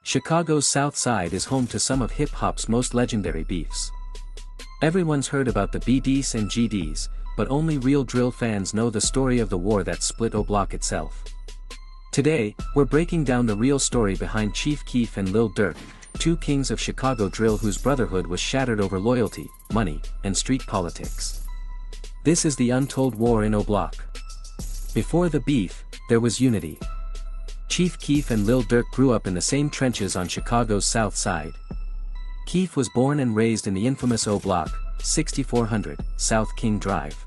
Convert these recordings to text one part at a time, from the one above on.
Chicago's South Side is home to some of hip-hop's most legendary beefs. Everyone's heard about the BDs and GDs, but only real drill fans know the story of the war that split O Block itself. Today, we're breaking down the real story behind Chief Keef and Lil Durk, two kings of Chicago drill whose brotherhood was shattered over loyalty, money, and street politics. This is the untold war in O Block. Before the beef, there was unity. Chief Keef and Lil Durk grew up in the same trenches on Chicago's South Side. Keef was born and raised in the infamous O Block, 6400 South King Drive.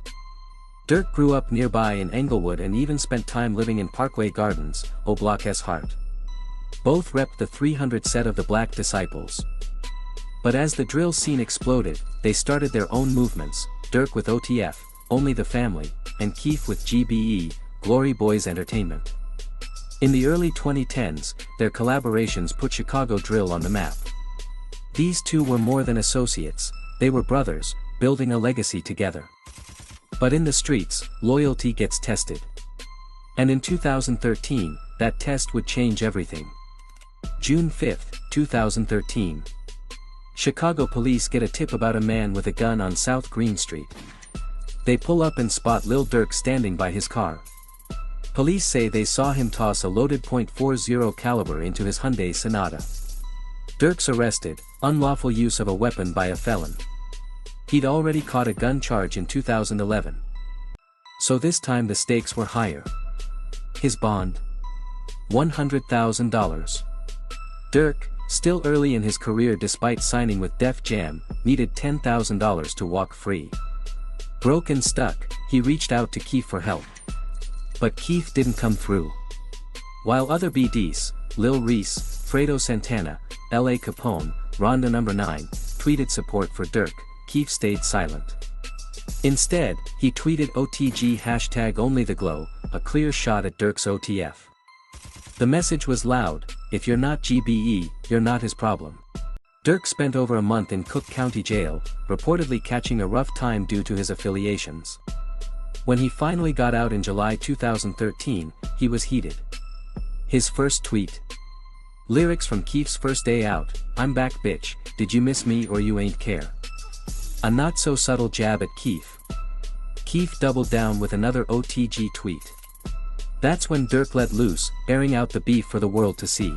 Durk grew up nearby in Englewood and even spent time living in Parkway Gardens, O Block's heart. Both repped the 300 set of the Black Disciples. But as the drill scene exploded, they started their own movements, Durk with OTF, Only the Family, and Keef with GBE, Glory Boys Entertainment. In the early 2010s, their collaborations put Chicago drill on the map. These two were more than associates, they were brothers, building a legacy together. But in the streets, loyalty gets tested. And in 2013, that test would change everything. June 5, 2013. Chicago police get a tip about a man with a gun on South Green Street. They pull up and spot Lil Durk standing by his car. Police say they saw him toss a loaded .40 caliber into his Hyundai Sonata. Durk's arrested, unlawful use of a weapon by a felon. He'd already caught a gun charge in 2011. So this time the stakes were higher. His bond? $100,000. Durk, still early in his career despite signing with Def Jam, needed $10,000 to walk free. Broke and stuck, he reached out to Keef for help. But Keef didn't come through. While other BDs, Lil Reese, Fredo Santana, L.A. Capone, Rhonda No. 9, tweeted support for Durk, Keef stayed silent. Instead, he tweeted OTG #OnlyTheGlow, a clear shot at Durk's OTF. The message was loud: if you're not GBE, you're not his problem. Durk spent over a month in Cook County Jail, reportedly catching a rough time due to his affiliations. When he finally got out in July 2013, he was heated. His first tweet. Lyrics from Keef's first day out: I'm back bitch, did you miss me or you ain't care? A not-so-subtle jab at Keef. Keef doubled down with another OTG tweet. That's when Durk let loose, airing out the beef for the world to see.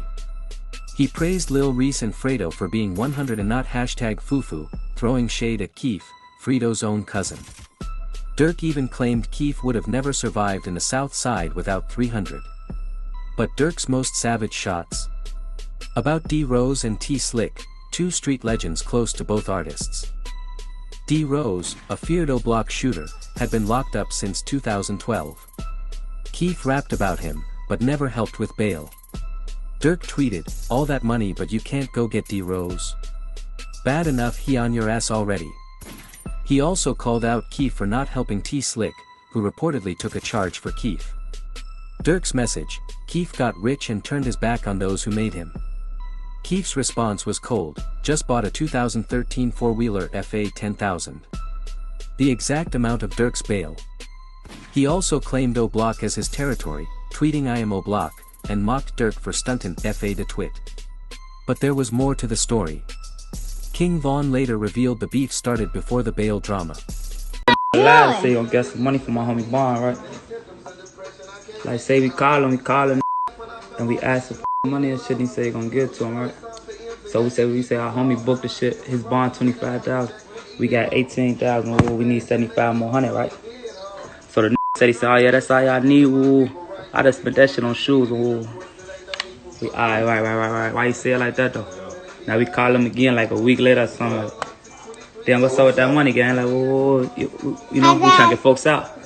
He praised Lil Reese and Fredo for being 100 and not #fufu, throwing shade at Keef, Fredo's own cousin. Durk even claimed Keef would have never survived in the South Side without 300. But Durk's most savage shots? About D Rose and T Slick, two street legends close to both artists. D Rose, a feared O Block shooter, had been locked up since 2012. Keef rapped about him, but never helped with bail. Durk tweeted, all that money but you can't go get D Rose. Bad enough he on your ass already. He also called out Keef for not helping T Slick, who reportedly took a charge for Keef. Durk's message: Keef got rich and turned his back on those who made him. Keef's response was cold: just bought a 2013 four-wheeler FA 10,000. The exact amount of Durk's bail. He also claimed O Block as his territory, tweeting I am O Block, and mocked Durk for stunting FA to twit. But there was more to the story. King Von later revealed the beef started before the bail drama. Last say you gonna get some money from my homie Bond, right? Like say we call him, and we ask for money and shit, he say he gonna give it to him, right? So we say our homie booked the shit, his bond 25,000. We got 18,000, we need 75 more hundred, right? So the said, he said, oh yeah, that's all y'all need, ooh. I just spent that shit on shoes, ooh. We alright, right. Why you say it like that though? Now we call him again like a week later or something. Like, damn, what's up with that money, gang? Like, whoa, you know, we trying to get folks out.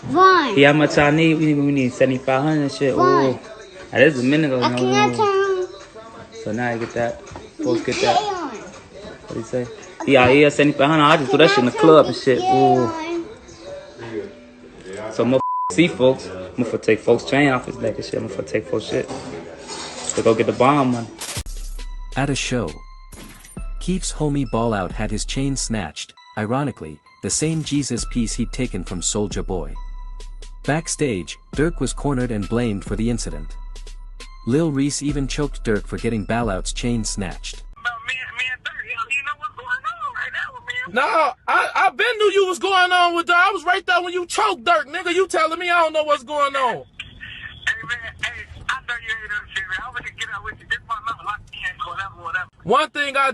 Vaughn. Yeah, how much I need? We need 7,500 and shit. Ooh. Now, this is a minute ago. So now you get that. Folks get that. What do you say? Yeah, 7,500. I just do that shit in the club and shit. Ooh. So I'm see folks. I'm gonna take folks' chain off his neck and shit. I'm gonna take folks' shit. To go get the bomb money. At a show, Keef's homie Ballout had his chain snatched, ironically, the same Jesus piece he'd taken from Soulja Boy. Backstage, Durk was cornered and blamed for the incident. Lil Reese even choked Durk for getting Ballout's chain snatched. Me and Durk, you know what's going on right now with me. No, I been knew you was going on with Durk. I was right there when you choked Durk, nigga. You telling me I don't know what's going on. Hey, man, hey, I know you ain't that shit, man. I'm gonna get out with you. This my number, lock in, whatever. One thing I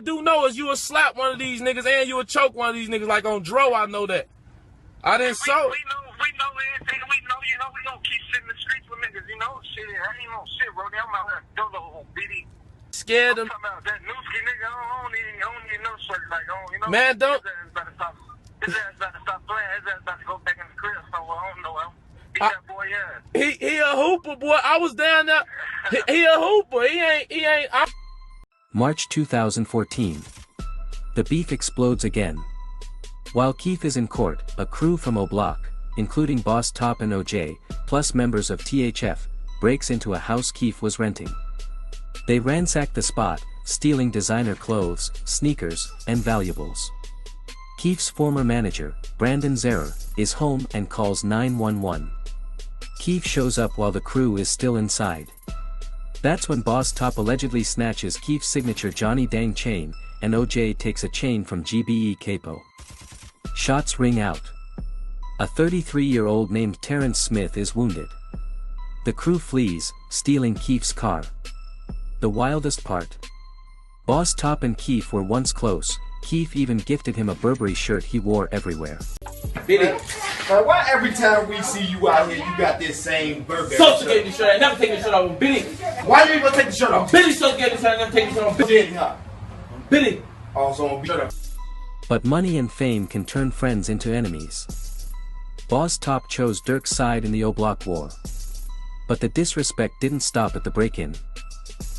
do know is you will slap one of these niggas and you will choke one of these niggas like on Dro. I know that. I didn't We know everything. We know, we gonna keep sitting in the streets with niggas, you know? Shit, I ain't no shit, bro. I'm out here dolo BD. Scared them. I'm talking about that Newski nigga. I don't need no shit like, you know? Man, don't. His ass about to stop playing. His ass about to go back in the crib somewhere. I don't know him. Beat that boy ass. He a hooper, boy. I was down there. He a hooper. He ain't. March 2014. The beef explodes again. While Keef is in court, a crew from O Block, including Boss Top and OJ, plus members of THF, breaks into a house Keef was renting. They ransack the spot, stealing designer clothes, sneakers, and valuables. Keef's former manager, Brandon Zerer, is home and calls 911. Keef shows up while the crew is still inside. That's when Boss Top allegedly snatches Keef's signature Johnny Dang chain, and OJ takes a chain from GBE Capo. Shots ring out. A 33-year-old named Terrence Smith is wounded. The crew flees, stealing Keef's car. The wildest part. Boss Top and Keef were once close. Keef even gifted him a Burberry shirt he wore everywhere. Billy, why every time we see you out here, you got this same Burberry Social shirt? gave me the shirt. I never take the shirt off. Billy. Why you even gonna take the shirt off? Billy Social gave me the shirt. I never take the shirt off. Billy. Billy. Also on shirt off. But money and fame can turn friends into enemies. Boss Top chose Durk's side in the O Block war. But the disrespect didn't stop at the break-in.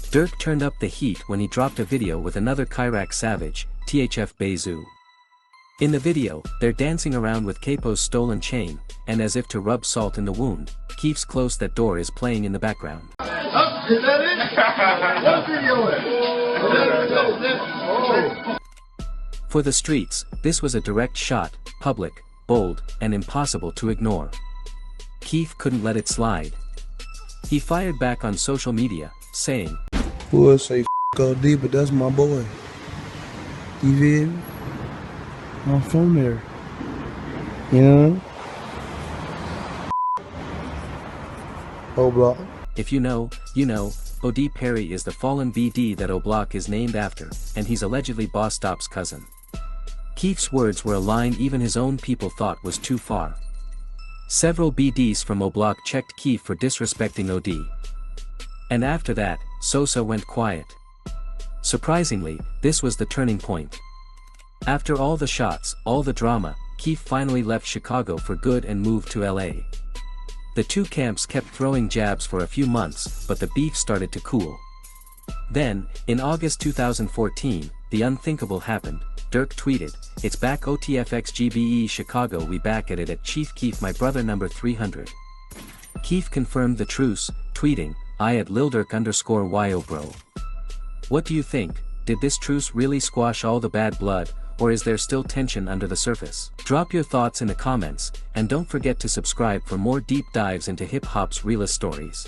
Durk turned up the heat when he dropped a video with another Chirac savage, THF Bezu. In the video, they're dancing around with Capo's stolen chain, and as if to rub salt in the wound, Keef's Close That Door is playing in the background. Is that it? What video is? For the streets, this was a direct shot, public, bold, and impossible to ignore. Keef couldn't let it slide. He fired back on social media, saying, Would say OD, but that's my boy. You feel me? I'm from there. You know? O Block. If you know, you know. OD Perry is the fallen BD that O Block is named after, and he's allegedly Boss Top's cousin. Keef's words were a line even his own people thought was too far. Several BDs from O Block checked Keef for disrespecting OD. And after that, Sosa went quiet. Surprisingly, this was the turning point. After all the shots, all the drama, Keef finally left Chicago for good and moved to LA. The two camps kept throwing jabs for a few months, but the beef started to cool. Then, in August 2014, the unthinkable happened. Durk tweeted, "It's back OTFX GBE Chicago, we back at it at Chief Keef my brother number 300. Keef confirmed the truce, tweeting, "I at Lil Durk _YO bro." What do you think? Did this truce really squash all the bad blood, or is there still tension under the surface? Drop your thoughts in the comments, and don't forget to subscribe for more deep dives into hip-hop's realest stories.